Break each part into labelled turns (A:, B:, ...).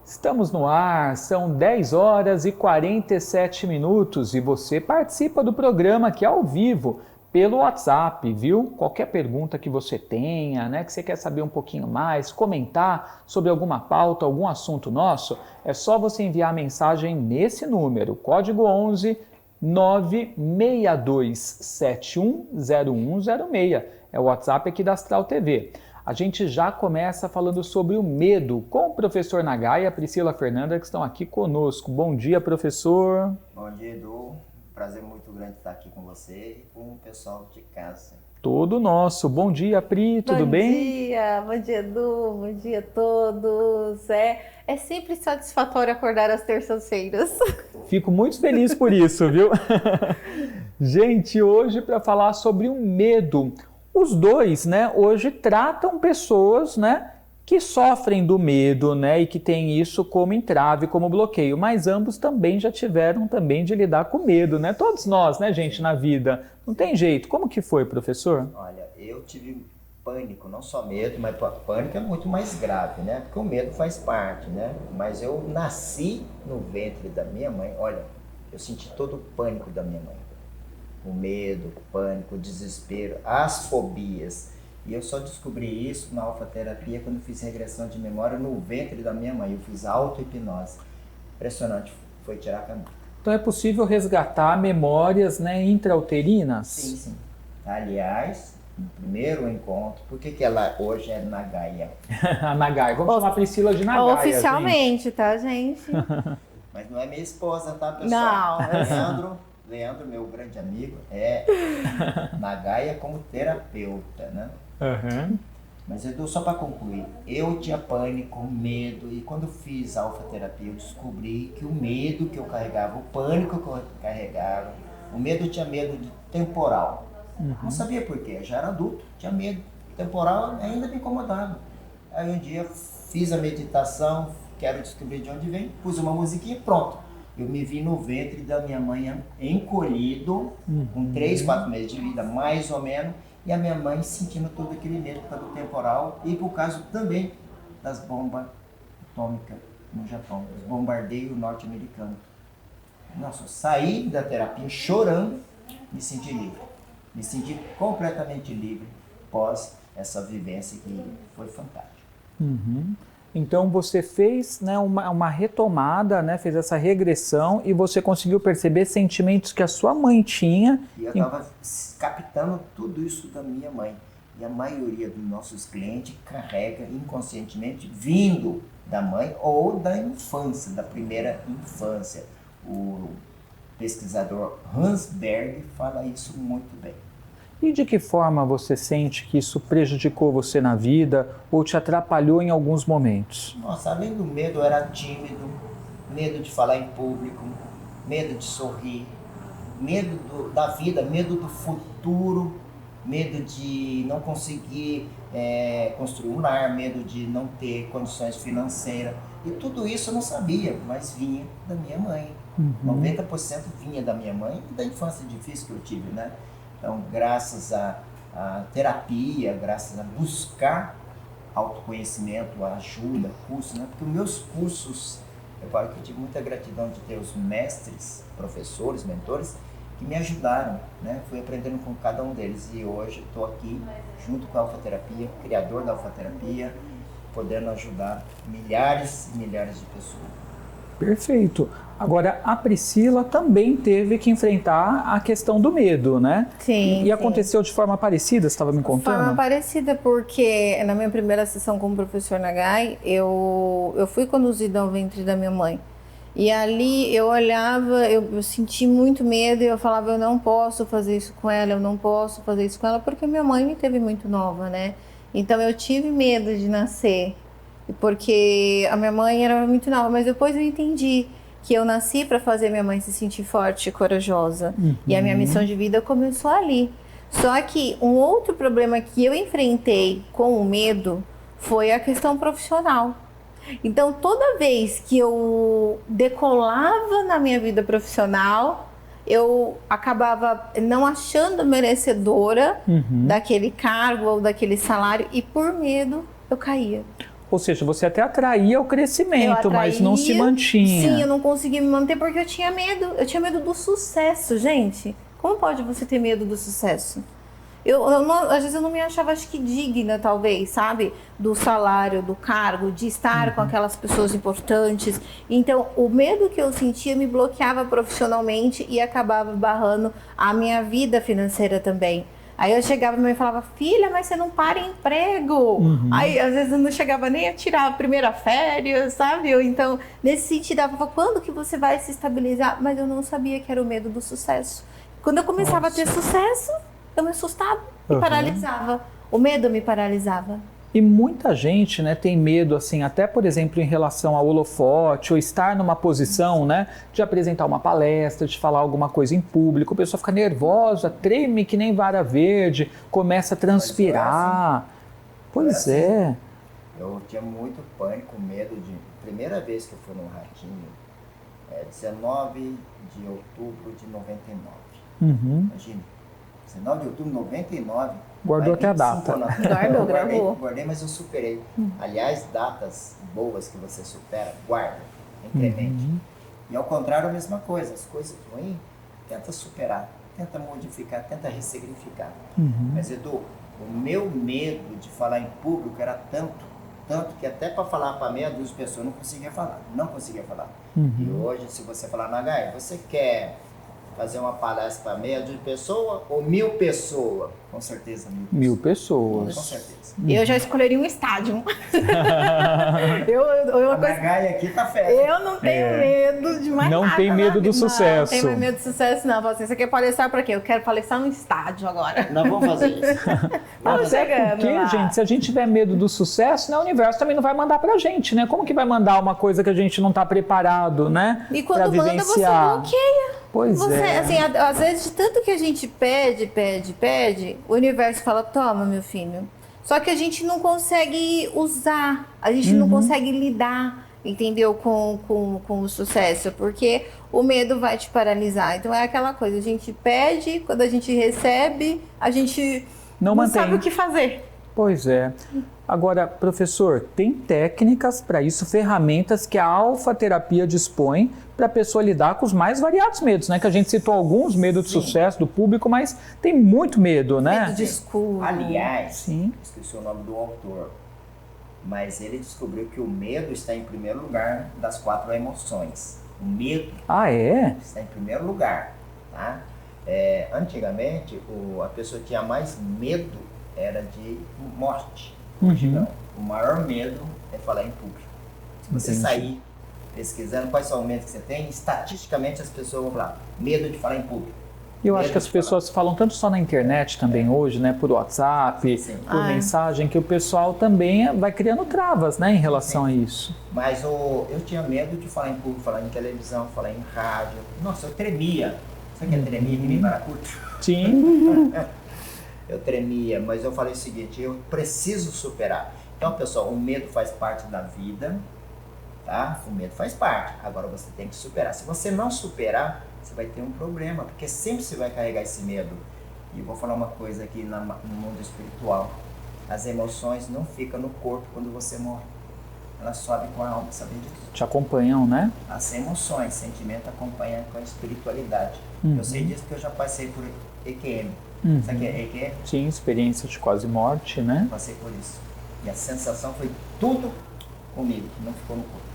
A: Estamos no ar, são 10 horas e 47 minutos e você participa do programa aqui ao vivo pelo WhatsApp, viu? Qualquer pergunta que você tenha, né, que você quer saber um pouquinho mais, comentar sobre alguma pauta, algum assunto nosso, é só você enviar a mensagem nesse número, código 11 962710106, é o WhatsApp aqui da Astral TV. A gente já começa falando sobre o medo com o professor Nagai e a Priscila Fernanda, que estão aqui conosco. Bom dia, professor.
B: Bom dia, Edu. Prazer muito grande estar aqui com você e com o pessoal de casa.
A: Todo nosso. Bom dia, Pri, tudo bem?
C: Bom dia, Edu, bom dia a todos. É sempre satisfatório acordar às terças-feiras.
A: Fico muito feliz por isso, viu? Gente, hoje para falar sobre o medo. Os dois, né, hoje tratam pessoas, né, que sofrem do medo, né, e que têm isso como entrave, como bloqueio, mas ambos também já tiveram também de lidar com medo, né? Todos nós, né, gente, na vida. Não tem jeito. Como que foi, professor?
B: Olha, eu tive pânico, não só medo, mas pânico é muito mais grave, né? Porque o medo faz parte, né? Mas eu nasci no ventre da minha mãe, olha, eu senti todo o pânico da minha mãe. O medo, o pânico, o desespero, as fobias. E eu só descobri isso na alfaterapia quando fiz regressão de memória no ventre da minha mãe. Eu fiz auto-hipnose. Impressionante, foi tirar a camisa.
A: Então é possível resgatar memórias, né, intrauterinas?
B: Sim, sim. Aliás, no primeiro encontro, por que ela hoje é Nagaia?
A: A Nagai, vamos chamar a Priscila de Nagaia.
C: Oficialmente, gente. Tá, gente?
B: Mas não é minha esposa, tá, pessoal?
C: Não.
B: Leandro, meu grande amigo, é Nagaia como terapeuta, né?
A: Uhum.
B: Mas Edu, só para concluir, eu tinha pânico, medo, e quando fiz a alfaterapia eu descobri que o medo que eu carregava, o pânico que eu carregava, o medo, eu tinha medo de temporal. Não sabia por quê, eu já era adulto, tinha medo. Temporal ainda me incomodava. Aí um dia fiz a meditação, quero descobrir de onde vem, pus uma musiquinha e pronto. Eu me vi no ventre da minha mãe encolhido, com 3, 4 meses de vida, mais ou menos, e a minha mãe sentindo todo aquele medo por causa do temporal e por causa também das bombas atômicas no Japão, dos bombardeios norte-americanos. Nossa, eu saí da terapia chorando, me senti livre. Me senti completamente livre após essa vivência que foi fantástica.
A: Uhum. Então você fez, né, uma retomada, né, fez essa regressão e você conseguiu perceber sentimentos que a sua mãe tinha.
B: E eu estava captando tudo isso da minha mãe. E a maioria dos nossos clientes carrega inconscientemente vindo da mãe ou da infância, da primeira infância. O pesquisador Hans Berg fala isso muito bem.
A: E de que forma você sente que isso prejudicou você na vida ou te atrapalhou em alguns momentos?
B: Nossa, além do medo, eu era tímido, medo de falar em público, medo de sorrir, medo da vida, medo do futuro, medo de não conseguir construir um lar, medo de não ter condições financeiras. E tudo isso eu não sabia, mas vinha da minha mãe. 90% vinha da minha mãe e da infância difícil que eu tive, né? Então, graças à terapia, graças a buscar autoconhecimento, ajuda, curso, né? Porque os meus cursos, eu falo que eu tive muita gratidão de ter os mestres, professores, mentores, que me ajudaram, né? Fui aprendendo com cada um deles e hoje estou aqui junto com a alfaterapia, criador da alfaterapia, podendo ajudar milhares e milhares de pessoas.
A: Perfeito. Agora, a Priscila também teve que enfrentar a questão do medo, né?
C: Sim.
A: E aconteceu de forma parecida, você estava me contando?
C: De forma parecida, porque na minha primeira sessão com o professor Nagai, eu fui conduzida ao ventre da minha mãe. E ali eu olhava, eu senti muito medo e eu falava, eu não posso fazer isso com ela, eu não posso fazer isso com ela, porque minha mãe me teve muito nova, né? Então eu tive medo de nascer, porque a minha mãe era muito nova, mas depois eu entendi que eu nasci para fazer minha mãe se sentir forte e corajosa. E a minha missão de vida começou ali. Só que um outro problema que eu enfrentei com o medo foi a questão profissional. Então, toda vez que eu decolava na minha vida profissional, eu acabava não achando merecedora daquele cargo ou daquele salário e por medo eu caía.
A: Ou seja, você até atraía o crescimento, mas não se mantinha.
C: Sim, eu não conseguia me manter porque eu tinha medo. Eu tinha medo do sucesso, gente. Como pode você ter medo do sucesso? Às vezes eu não me achava, acho que digna, talvez, sabe? Do salário, do cargo, de estar com aquelas pessoas importantes. Então, o medo que eu sentia me bloqueava profissionalmente e acabava barrando a minha vida financeira também. Aí eu chegava e minha mãe falava, filha, mas você não para em emprego. Aí às vezes eu não chegava nem a tirar a primeira férias, sabe? Ou então, nesse sentido, ela falava, quando que você vai se estabilizar? Mas eu não sabia que era o medo do sucesso. Quando eu começava a ter sucesso, eu me assustava e paralisava. O medo me paralisava.
A: E muita gente, né, tem medo, assim, até, por exemplo, em relação ao holofote, ou estar numa posição, né, de apresentar uma palestra, de falar alguma coisa em público. A pessoa fica nervosa, treme que nem vara verde, começa a transpirar. Pois é.
B: Eu tinha muito pânico, medo de... Primeira vez que eu fui no Ratinho, 19 de outubro de 99. Imagina, 19 de outubro de 99.
A: Guardou até a data.
B: Guardei, mas eu superei. Aliás, datas boas que você supera, guarda, incremente. E ao contrário, a mesma coisa. As coisas ruins, tenta superar, tenta modificar, tenta ressignificar. Mas, Edu, o meu medo de falar em público era tanto que até para falar para meia dúzia de pessoas eu não conseguia falar. E hoje, se você falar na Gaia, você quer fazer uma palestra para meia dúzia de pessoas ou 1000 pessoas? Com certeza 1000
A: pessoas.
B: Com certeza.
C: Eu já escolheria um estádio.
B: A Gaia aqui tá festa.
C: Eu não tenho medo de mais nada.
A: Não tem medo do sucesso.
C: Não tenho mais medo do sucesso, não. Eu falo assim, você quer palestrar para quê? Eu quero palestrar no estádio agora.
B: Nós vamos fazer isso.
C: Vamos chegando
A: porque,
C: lá.
A: gente, se a gente tiver medo do sucesso, né, o universo também não vai mandar pra gente, né? Como que vai mandar uma coisa que a gente não tá preparado, né?
C: E quando manda, você bloqueia.
A: Pois é.
C: Assim, às vezes, de tanto que a gente pede, o universo fala, toma, meu filho. Só que a gente não consegue usar, a gente não consegue lidar, entendeu, com o sucesso, porque o medo vai te paralisar. Então é aquela coisa, a gente pede, quando a gente recebe, a gente não sabe o que fazer.
A: Pois é. Agora, professor, tem técnicas para isso, ferramentas que a alfa-terapia dispõe para a pessoa lidar com os mais variados medos, né? Que a gente citou alguns, medo de sucesso do público, mas tem muito medo, né?
C: Medo de escuro.
B: Aliás, esqueci o nome do autor, mas ele descobriu que o medo está em primeiro lugar das 4 emoções. O medo está em primeiro lugar, tá? Antigamente, a pessoa tinha mais medo era de morte. Hoje não. O maior medo é falar em público. Se você sair pesquisando quais são os medos que você tem, estatisticamente as pessoas vão falar medo de falar em público.
A: Eu acho que as pessoas falam tanto só na internet também hoje, né? Por WhatsApp, por mensagem, que o pessoal também vai criando travas, né? Em relação a isso.
B: Mas eu tinha medo de falar em público, falar em televisão, falar em rádio. Nossa, eu tremia. Sabe que tremia que nem baracuta?
A: Sim.
B: Eu tremia, mas eu falei o seguinte, eu preciso superar. Então, pessoal, o medo faz parte da vida, tá? O medo faz parte. Agora você tem que superar. Se você não superar, você vai ter um problema, porque sempre você vai carregar esse medo. E eu vou falar uma coisa aqui no mundo espiritual. As emoções não ficam no corpo quando você morre. Elas sobem com a alma, sabia disso?
A: Te acompanham, né?
B: As emoções, sentimento acompanham com a espiritualidade. Eu sei disso porque eu já passei por EQM. Sabe o que é EQM?
A: Sim, experiência de quase morte, né?
B: Eu passei por isso. E a sensação foi tudo comigo, não ficou no corpo.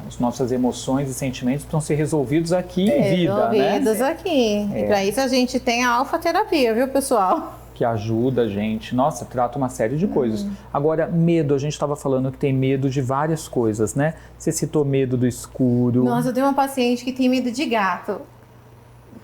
A: As nossas emoções e sentimentos precisam ser resolvidos aqui em vida, né?
C: Resolvidos aqui. E para isso a gente tem a alfa-terapia, viu, pessoal?
A: Que ajuda a gente. Nossa, trata uma série de coisas. Agora, medo, a gente estava falando que tem medo de várias coisas, né? Você citou medo do escuro.
C: Nossa, eu tenho uma paciente que tem medo de gato.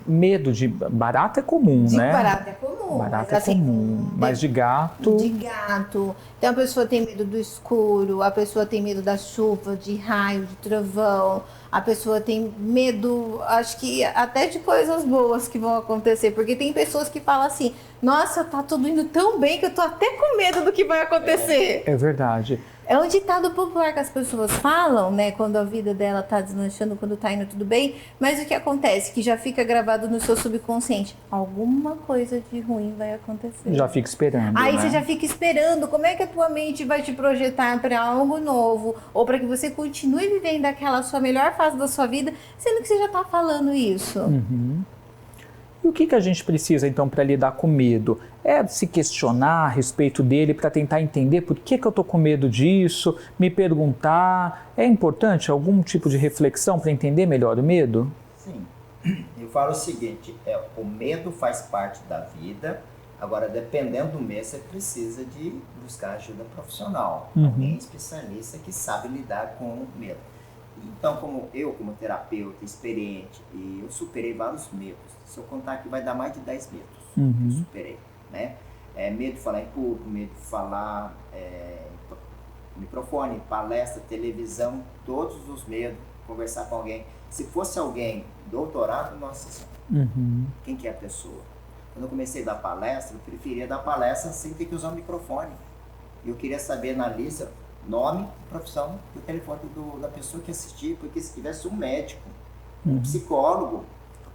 A: Medo de barata é comum, né?
C: De barata é comum.
A: Barata é comum, mas de gato...
C: De gato. Então a pessoa tem medo do escuro, a pessoa tem medo da chuva, de raio, de trovão. A pessoa tem medo, acho que até de coisas boas que vão acontecer. Porque tem pessoas que falam assim, nossa, tá tudo indo tão bem que eu tô até com medo do que vai acontecer.
A: É verdade.
C: É um ditado popular que as pessoas falam, né? Quando a vida dela tá deslanchando, quando tá indo tudo bem. Mas o que acontece? Que já fica gravado no seu subconsciente. Alguma coisa de ruim vai acontecer.
A: Já fica esperando,
C: Aí
A: né?
C: você já fica esperando. Como é que a tua mente vai te projetar para algo novo? Ou para que você continue vivendo aquela sua melhor fase da sua vida, sendo que você já tá falando isso.
A: E o que a gente precisa, então, para lidar com medo? É se questionar a respeito dele para tentar entender por que eu estou com medo disso, me perguntar. É importante algum tipo de reflexão para entender melhor o medo?
B: Sim. Eu falo o seguinte, o medo faz parte da vida, agora dependendo do medo você precisa de buscar ajuda profissional, alguém especialista que sabe lidar com o medo. Então, como terapeuta experiente, e eu superei vários medos. Se eu contar aqui, vai dar mais de 10 medos que eu superei, né? Medo de falar em público, medo de falar microfone, palestra, televisão, todos os medos, conversar com alguém. Se fosse alguém doutorado, nossa senhora, quem que é a pessoa? Quando eu comecei a dar palestra, eu preferia dar palestra sem ter que usar o microfone. Eu queria saber na lista nome, profissão e o telefone da pessoa que assistia, porque se tivesse um médico, um psicólogo...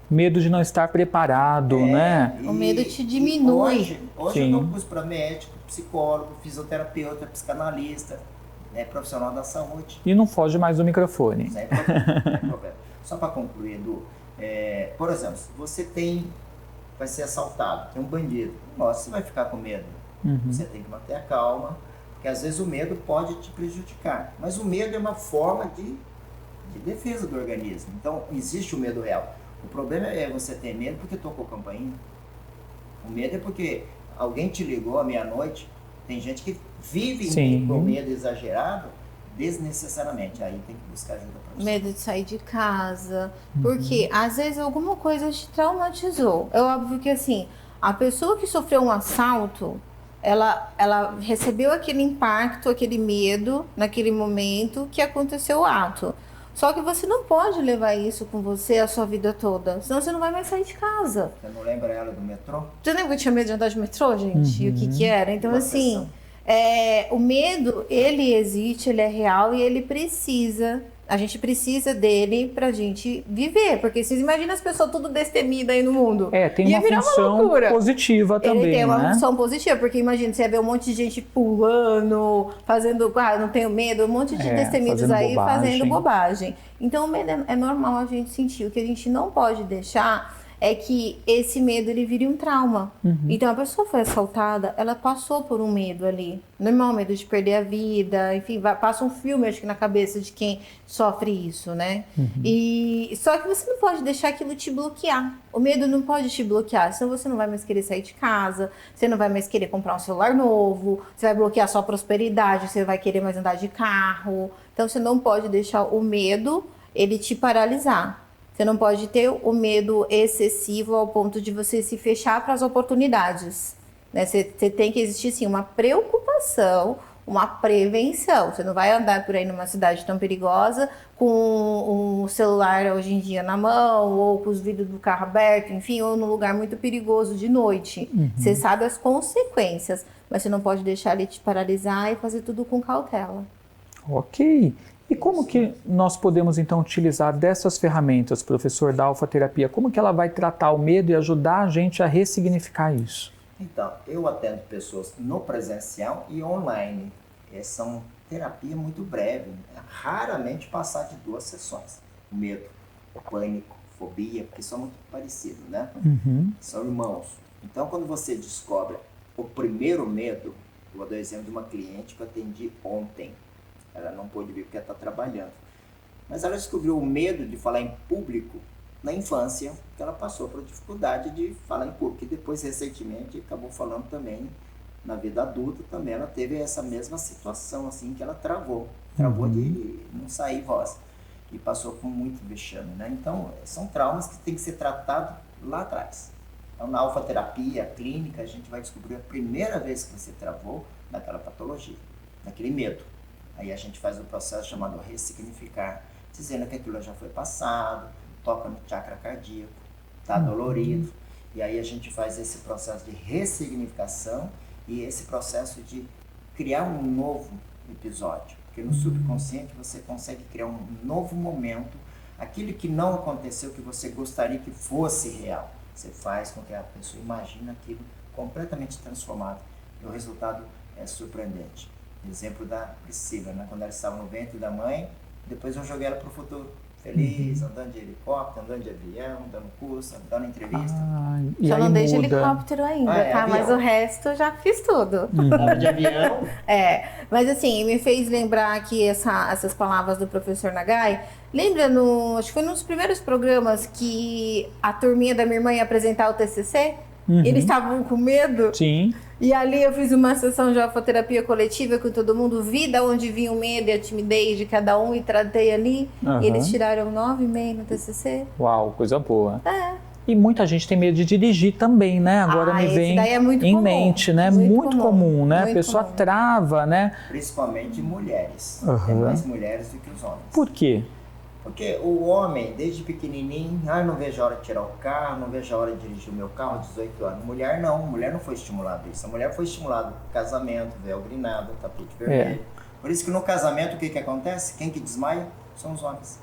A: Medo de não estar preparado, né?
C: O medo te diminui.
B: Hoje eu dou curso para médico, psicólogo, fisioterapeuta, psicanalista, profissional da saúde.
A: E não foge mais do microfone.
B: Não é problema. Só para concluir, Edu, por exemplo, se você vai ser assaltado, tem um bandido, nossa, você vai ficar com medo. Você tem que manter a calma, porque às vezes o medo pode te prejudicar. Mas o medo é uma forma de defesa do organismo. Então, existe o medo real. O problema é você ter medo porque tocou a campainha. O medo é porque alguém te ligou à meia-noite. Tem gente que vive com medo exagerado desnecessariamente. Aí tem que buscar ajuda profissional.
C: Medo de sair de casa. Porque às vezes alguma coisa te traumatizou. É óbvio que assim, a pessoa que sofreu um assalto, ela recebeu aquele impacto, aquele medo naquele momento que aconteceu o ato. Só que você não pode levar isso com você a sua vida toda, senão você não vai mais sair de casa.
B: Você não lembra ela do metrô?
C: Você lembra que eu tinha medo de andar de metrô, gente? E o que era? Então, assim, o medo, ele existe, ele é real e ele precisa... A gente precisa dele pra gente viver, porque vocês imaginam as pessoas tudo destemidas aí no mundo.
A: Tem uma função positiva também,
C: Ele tem uma
A: né?
C: função positiva, porque imagina, você ia ver um monte de gente pulando, fazendo, não tenho medo, um monte de destemidos aí fazendo bobagem. Então o medo é normal a gente sentir. O que a gente não pode deixar é que esse medo ele vire um trauma. Então a pessoa foi assaltada, ela passou por um medo ali. Normal, medo de perder a vida, enfim, passa um filme, acho que na cabeça de quem sofre isso, né? E só que você não pode deixar aquilo te bloquear. O medo não pode te bloquear, senão você não vai mais querer sair de casa, você não vai mais querer comprar um celular novo, você vai bloquear sua prosperidade, você vai querer mais andar de carro. Então você não pode deixar o medo ele te paralisar. Você não pode ter o medo excessivo ao ponto de você se fechar para as oportunidades, né? Você tem que existir, sim, uma preocupação, uma prevenção. Você não vai andar por aí numa cidade tão perigosa com um celular hoje em dia na mão, ou com os vidros do carro abertos, enfim, ou num lugar muito perigoso de noite. Você sabe as consequências, mas você não pode deixar ele te paralisar e fazer tudo com cautela.
A: Ok. E como que nós podemos, então, utilizar dessas ferramentas, professor, da alfa-terapia? Como que ela vai tratar o medo e ajudar a gente a ressignificar isso?
B: Então, eu atendo pessoas no presencial e online. São terapia muito breve, raramente passar de 2 sessões. Medo, pânico, fobia, porque são muito parecidos, né? São irmãos. Então, quando você descobre o primeiro medo, eu vou dar o exemplo de uma cliente que eu atendi ontem. Ela não pôde vir porque ela está trabalhando. Mas ela descobriu o medo de falar em público na infância, que ela passou por dificuldade de falar em público. E depois, recentemente, acabou falando também na vida adulta, também ela teve essa mesma situação, assim, que ela travou de não sair voz. E passou com muito vexame, né? Então, são traumas que tem que ser tratados lá atrás. Então, na alfa-terapia clínica, a gente vai descobrir a primeira vez que você travou naquela patologia, naquele medo. Aí a gente faz um processo chamado ressignificar, dizendo que aquilo já foi passado, toca no chakra cardíaco, está dolorido. E aí a gente faz esse processo de ressignificação e esse processo de criar um novo episódio. Porque no subconsciente você consegue criar um novo momento, aquilo que não aconteceu, que você gostaria que fosse real. Você faz com que a pessoa imagine aquilo completamente transformado. E o resultado é surpreendente. Exemplo da Priscila, né? Quando ela estava no ventre da mãe, depois eu joguei ela para o futuro. Feliz, andando de helicóptero, andando de avião, dando curso, dando entrevista.
A: E
C: Só
A: aí
C: não dei de
A: muda.
C: helicóptero ainda,
B: É
C: tá?
B: avião.
C: Mas o resto eu já fiz tudo.
B: Andando de avião.
C: Mas assim, me fez lembrar aqui essas palavras do professor Nagai. Lembra, acho que foi nos primeiros programas que a turminha da minha irmã ia apresentar o TCC? Eles estavam com medo?
A: Sim.
C: E ali eu fiz uma sessão de alfaterapia coletiva com todo mundo, vi de onde vinha o medo e a timidez de cada um e tratei ali. E eles tiraram 9,5 no TCC.
A: Uau, coisa boa. E muita gente tem medo de dirigir também, né? Agora me
C: esse
A: vem
C: daí é muito
A: em
C: comum.
A: mente, né?
C: Muito
A: Comum, né?
C: muito
A: A pessoa
C: comum.
A: trava, né?
B: Principalmente mulheres. Tem mais mulheres do que os homens.
A: Por quê?
B: Porque o homem, desde pequenininho, não vejo a hora de tirar o carro, não vejo a hora de dirigir o meu carro aos 18 anos. Mulher não foi estimulada isso. A mulher foi estimulada casamento, véu grinado, tapete vermelho. Por isso que no casamento, o que acontece? Quem que desmaia são os homens.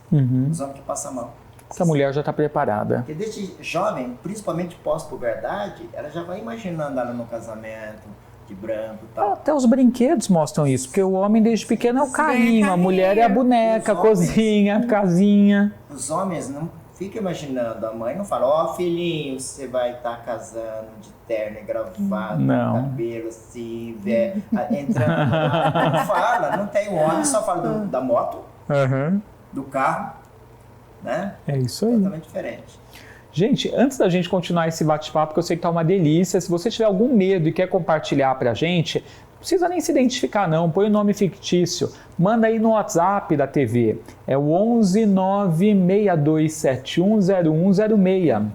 B: Os homens que passam mal.
A: Essa mulher já está preparada.
B: Porque desde jovem, principalmente pós-puberdade, ela já vai imaginando ela no casamento, de branco e tal.
A: Até os brinquedos mostram isso, porque o homem desde pequeno é o carrinho, a mulher é a boneca, a cozinha, a casinha.
B: Os homens não ficam imaginando, a mãe não fala, ó filhinho, você vai estar casando de terno e gravado,
A: Não.
B: cabelo assim, entrando. Não fala, não tem o homem, só fala da moto, do carro, né?
A: É isso aí.
B: Totalmente diferente.
A: Gente, antes da gente continuar esse bate-papo, que eu sei que tá uma delícia, se você tiver algum medo e quer compartilhar pra gente, não precisa nem se identificar não, põe o nome fictício, manda aí no WhatsApp da TV, é o 11 962710106.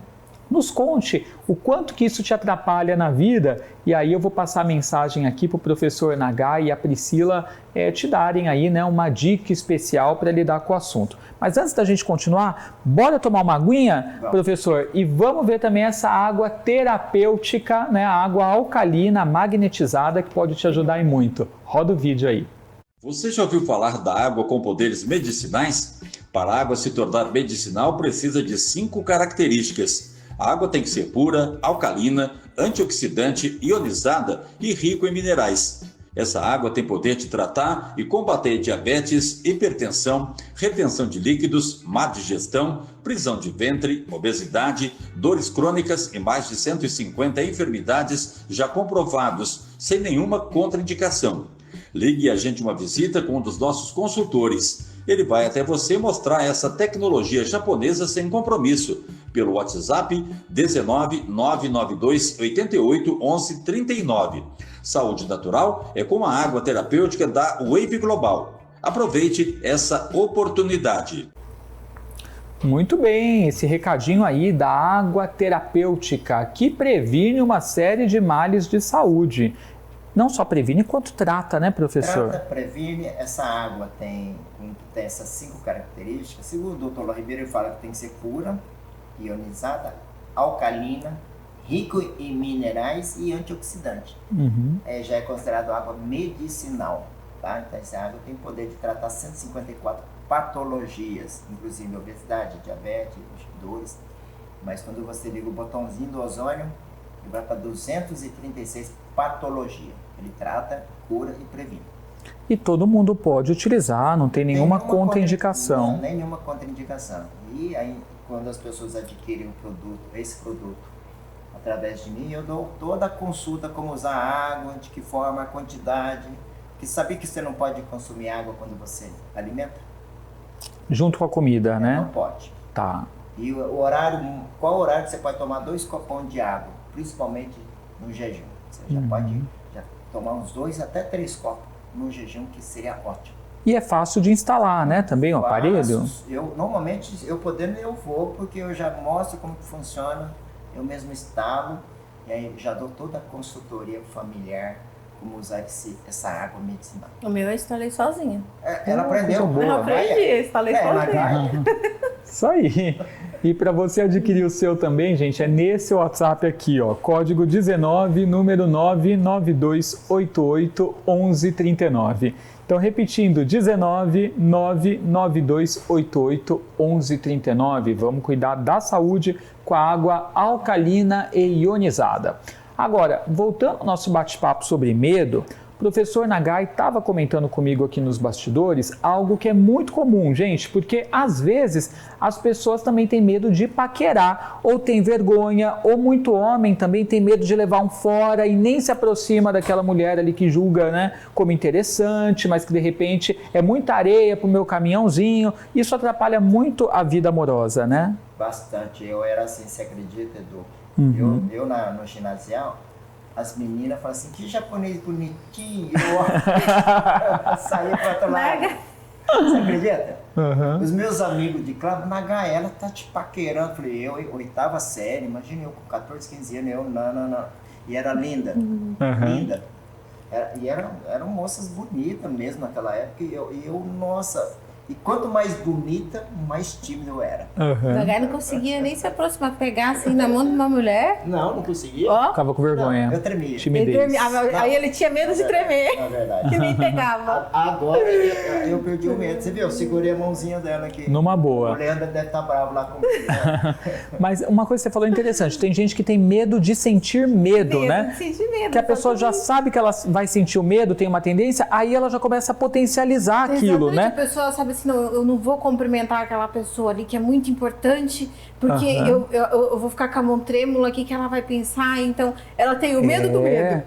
A: Nos conte o quanto que isso te atrapalha na vida e aí eu vou passar a mensagem aqui para o professor Nagai e a Priscila te darem aí, né, uma dica especial para lidar com o assunto. Mas antes da gente continuar, bora tomar uma aguinha, professor? E vamos ver também essa água terapêutica, né, a água alcalina magnetizada que pode te ajudar e muito. Roda o vídeo aí.
D: Você já ouviu falar da água com poderes medicinais? Para a água se tornar medicinal, precisa de 5 características. A água tem que ser pura, alcalina, antioxidante, ionizada e rico em minerais. Essa água tem poder de tratar e combater diabetes, hipertensão, retenção de líquidos, má digestão, prisão de ventre, obesidade, dores crônicas e mais de 150 enfermidades já comprovados, sem nenhuma contraindicação. Ligue e agende uma visita com um dos nossos consultores. Ele vai até você mostrar essa tecnologia japonesa sem compromisso, pelo WhatsApp 19 992 88 11 39. Saúde natural é com a água terapêutica da Wave Global. Aproveite essa oportunidade.
A: Muito bem, esse recadinho aí da água terapêutica, que previne uma série de males de saúde. Não só previne, quanto trata, né, professor?
B: Trata, previne, essa água tem essas 5 características. Segundo o Dr. Ribeiro, ele fala que tem que ser pura, ionizada, alcalina, rico em minerais e antioxidante. Já é considerado água medicinal, tá? Então essa água tem poder de tratar 154 patologias, inclusive obesidade, diabetes, dores. Mas quando você liga o botãozinho do ozônio, ele vai para 236 patologias. Ele trata, cura e previne.
A: E todo mundo pode utilizar, não tem nenhuma contraindicação.
B: Não, nenhuma contraindicação. E aí, quando as pessoas adquirem esse produto, através de mim, eu dou toda a consulta, como usar a água, de que forma, a quantidade. Porque sabia que você não pode consumir água quando você alimenta?
A: Junto com a comida, né?
B: Não pode.
A: Tá.
B: E o horário, qual horário que você pode tomar 2 copões de água, principalmente no jejum? Você já pode tomar uns 2 até 3 copos no jejum, que seria ótimo.
A: E é fácil de instalar, né? Também o aparelho?
B: Normalmente, eu podendo, eu vou, porque eu já mostro como que funciona, eu mesmo instalo, e aí já dou toda a consultoria familiar, como usar essa água medicinal.
C: O meu eu instalei sozinha.
B: Ela aprendeu.
A: coisa boa.
C: Eu aprendi, instalei sozinha.
A: Isso aí. E para você adquirir o seu também, gente, é nesse WhatsApp aqui, ó, código 19, número 992881139. Então, repetindo, 19 99288 1139. Vamos cuidar da saúde com a água alcalina e ionizada. Agora, voltando ao nosso bate-papo sobre medo, o professor Nagai estava comentando comigo aqui nos bastidores algo que é muito comum, gente, porque às vezes as pessoas também têm medo de paquerar, ou tem vergonha, ou muito homem também tem medo de levar um fora e nem se aproxima daquela mulher ali que julga, né, como interessante, mas que de repente é muita areia para o meu caminhãozinho. Isso atrapalha muito a vida amorosa, né?
B: Bastante. Eu era assim, você acredita, Edu? Eu no ginasial, as meninas falam assim, que japonês bonitinho, eu saía pra outro lado. Você acredita? Os meus amigos de classe, Nagai, ela tá te paquerando. Eu falei, eu, oitava série, imagina eu com 14, 15 anos, eu, não. E era linda, linda. E eram moças bonitas mesmo naquela época, e eu, nossa... E quanto mais bonita, mais tímido eu era.
C: O Nagai não conseguia nem se aproximar, pegar assim na mão de uma mulher.
B: Não conseguia.
C: Ó.
A: Ficava com vergonha.
B: Não, eu tremia.
A: Timidez.
C: Aí ele tinha medo de tremer.
B: Na verdade.
C: Que nem pegava.
B: Agora eu perdi o medo. Você viu? Eu segurei a mãozinha dela aqui.
A: Numa boa.
B: O Leandro deve estar bravo lá comigo. Né?
A: Mas uma coisa que você falou interessante, tem gente que tem medo de sentir medo, né?
C: De sentir medo.
A: Que a pessoa já sabe que ela vai sentir o medo, tem uma tendência, aí ela já começa a potencializar aquilo,
C: Exatamente.
A: né?
C: A pessoa sabe assim, não, eu não vou cumprimentar aquela pessoa ali que é muito importante, porque eu vou ficar com a mão trêmula aqui que ela vai pensar, então ela tem o medo do medo.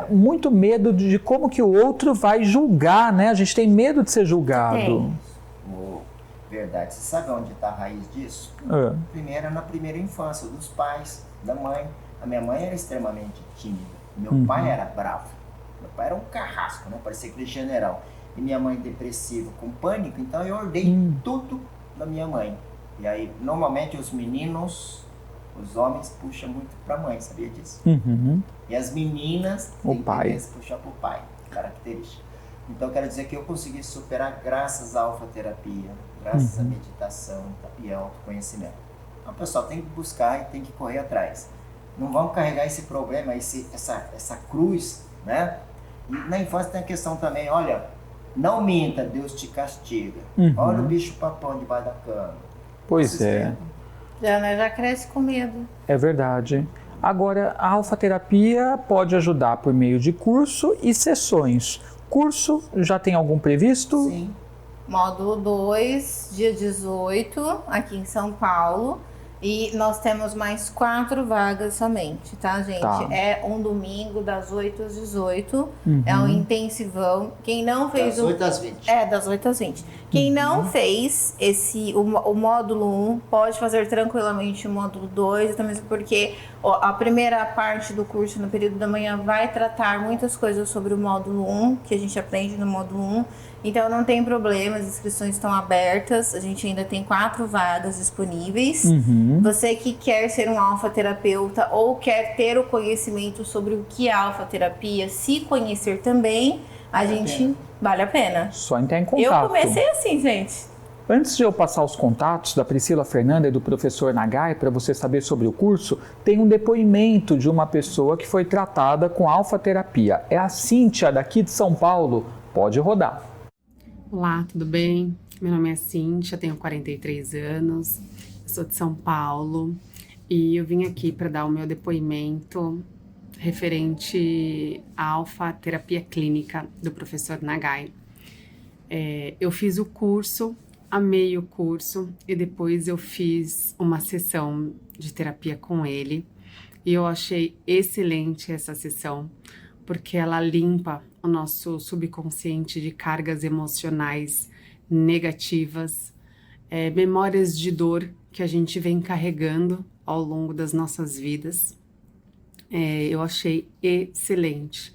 A: Muito medo de como que o outro vai julgar, né? A gente tem medo de ser julgado.
B: Verdade. Você sabe onde está a raiz disso? Primeiro, na primeira infância, dos pais, da mãe. A minha mãe era extremamente tímida. Meu pai era bravo. Meu pai era um carrasco, né? Parecia aquele general. E minha mãe depressiva, com pânico, então eu herdei tudo da minha mãe. E aí, normalmente, os meninos, os homens puxam muito pra mãe, sabia disso? E as meninas têm tendência a puxar pro pai, característica. Então, quero dizer que eu consegui superar graças à alfaterapia, graças à meditação e ao autoconhecimento. Então, o pessoal tem que buscar e tem que correr atrás. Não vamos carregar esse problema, essa cruz, né? E na infância tem a questão também, olha, não minta, Deus te castiga. Olha o bicho papão debaixo da cama.
A: Pois é.
C: Já cresce com medo.
A: É verdade. Agora, a alfaterapia pode ajudar por meio de curso e sessões. Curso, já tem algum previsto?
B: Sim.
C: Módulo 2, dia 18, aqui em São Paulo. E nós temos mais 4 vagas somente, tá, gente?
A: Tá.
C: É um domingo, das 8 às 18. É um intensivão. Quem não fez
B: Das 8 às 20.
C: das 8 às 20. Quem não fez o módulo 1, pode fazer tranquilamente o módulo 2, até mesmo porque a primeira parte do curso, no período da manhã, vai tratar muitas coisas sobre o módulo 1, que a gente aprende no módulo 1. Então não tem problema, as inscrições estão abertas, a gente ainda tem 4 vagas disponíveis. Você que quer ser um alfaterapeuta ou quer ter o conhecimento sobre o que é alfaterapia, se conhecer também, vale a pena.
A: Só entrar em contato.
C: Eu comecei assim, gente.
A: Antes de eu passar os contatos da Priscila Fernanda e do professor Nagai para você saber sobre o curso, tem um depoimento de uma pessoa que foi tratada com alfaterapia. É a Cíntia, daqui de São Paulo. Pode rodar.
E: Olá, tudo bem? Meu nome é Cíntia, tenho 43 anos, eu sou de São Paulo e eu vim aqui para dar o meu depoimento referente à alfaterapia clínica do professor Nagai. Eu fiz o curso, amei o curso e depois eu fiz uma sessão de terapia com ele e eu achei excelente essa sessão porque ela limpa o nosso subconsciente de cargas emocionais negativas, memórias de dor que a gente vem carregando ao longo das nossas vidas. Eu achei excelente.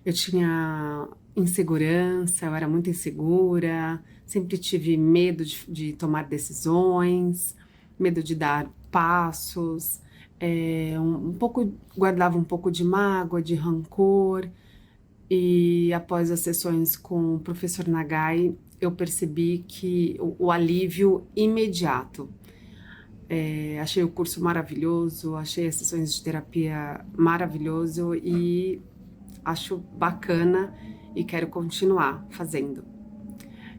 E: Eu tinha insegurança, eu era muito insegura, sempre tive medo de tomar decisões, medo de dar passos, guardava um pouco de mágoa, de rancor. E após as sessões com o professor Nagai, eu percebi que o alívio imediato. Achei o curso maravilhoso, achei as sessões de terapia maravilhoso e acho bacana e quero continuar fazendo.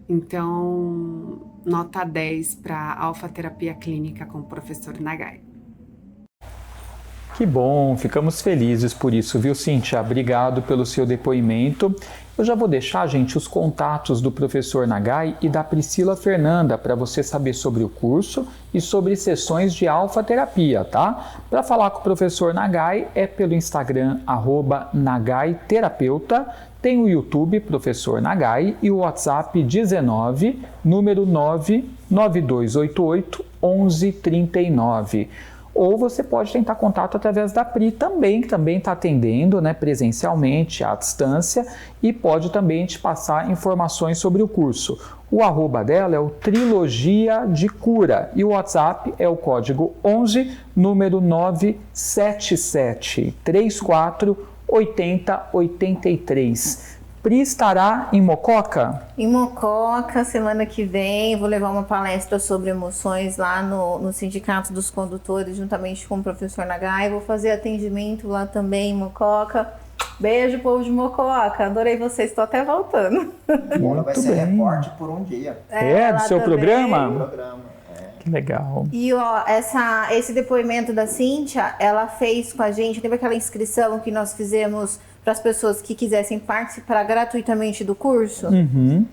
E: Então, nota 10 para Alfa Terapia Clínica com o professor Nagai.
A: Que bom, ficamos felizes por isso, viu, Cíntia? Obrigado pelo seu depoimento. Eu já vou deixar, gente, os contatos do professor Nagai e da Priscila Fernanda para você saber sobre o curso e sobre sessões de alfa-terapia, tá? Para falar com o professor Nagai é pelo Instagram, @nagaiterapeuta, tem o YouTube, Professor Nagai, e o WhatsApp 19, número 99288 1139. Ou você pode tentar contato através da Pri também, que também está atendendo, né, presencialmente, à distância, e pode também te passar informações sobre o curso. O @ dela é o Trilogia de Cura e o WhatsApp é o código 11, número 977 34 80 83. Pri estará em Mococa?
C: Em Mococa, semana que vem, vou levar uma palestra sobre emoções lá no Sindicato dos Condutores, juntamente com o professor Nagai. Vou fazer atendimento lá também em Mococa. Beijo, povo de Mococa. Adorei vocês, estou até voltando.
B: Ela vai ser repórter por um dia.
A: Do seu programa?
B: Programa.
A: Que legal.
C: E ó, esse depoimento da Cíntia, ela fez com a gente, lembra aquela inscrição que nós fizemos para as pessoas que quisessem participar gratuitamente do curso?
A: Uhum.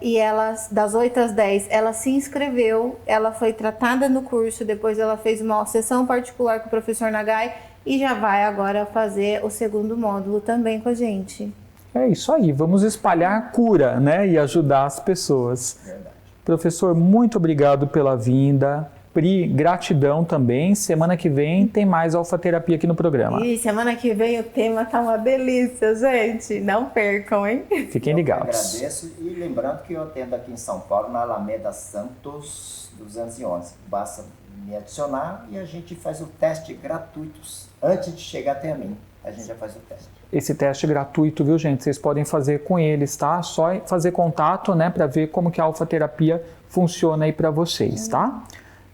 C: E ela, das 8 às 10, ela se inscreveu, ela foi tratada no curso, depois ela fez uma sessão particular com o professor Nagai e já vai agora fazer o segundo módulo também com a gente.
A: É isso aí, vamos espalhar cura, né, e ajudar as pessoas.
B: Verdade.
A: Professor, muito obrigado pela vinda. Pri, gratidão também. Semana que vem tem mais alfa-terapia aqui no programa.
C: E semana que vem o tema tá uma delícia, gente. Não percam, hein?
A: Fiquem ligados.
B: Eu agradeço e lembrando que eu atendo aqui em São Paulo, na Alameda Santos 211. Basta me adicionar e a gente faz o teste gratuito antes de chegar até a mim. A gente já faz o teste.
A: Esse teste gratuito, viu, gente? Vocês podem fazer com eles, tá? Só fazer contato, né, para ver como que a alfa-terapia funciona aí para vocês, tá?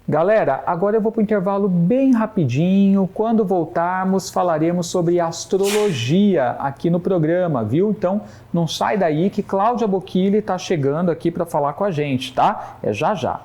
A: Galera, agora eu vou para o intervalo bem rapidinho. Quando voltarmos, falaremos sobre astrologia aqui no programa, viu? Então, não sai daí que Cláudia Bocchilli está chegando aqui para falar com a gente, tá? É já já.